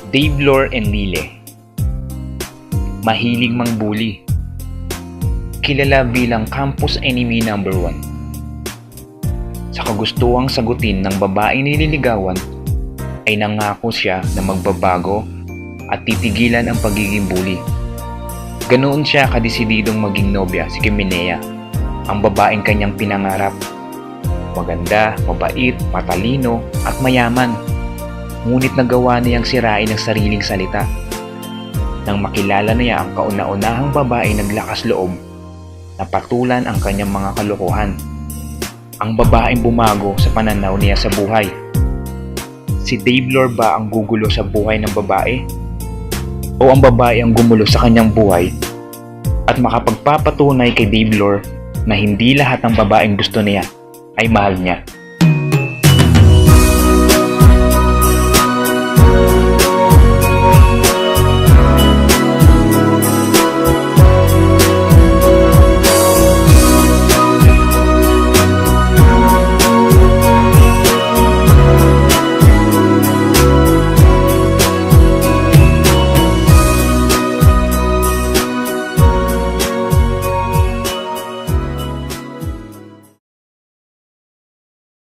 Dave Lore and Lile. Mahilig mangbuli. Kilala bilang campus enemy number 1. Sa kagustuhang sagutin ng babaeng nililigawan, ay nangako siya na magbabago at titigilan ang pagiging bully. Ganoon siya kadesididong maging nobya si Kiminea, ang babaeng kanyang pinangarap. Maganda, mabait, matalino at mayaman. Ngunit nagawa niyang sirain ang sariling salita. Nang makilala niya ang kauna-unahang babae naglakas loob na patulan ang kanyang mga kalokohan. Ang babaeng bumago sa pananaw niya sa buhay. Si Dave Lore ba ang gugulo sa buhay ng babae? O ang babae ang gumulo sa kanyang buhay at makapagpapatunay kay Dave Lore na hindi lahat ng babaeng gusto niya ay mahal niya?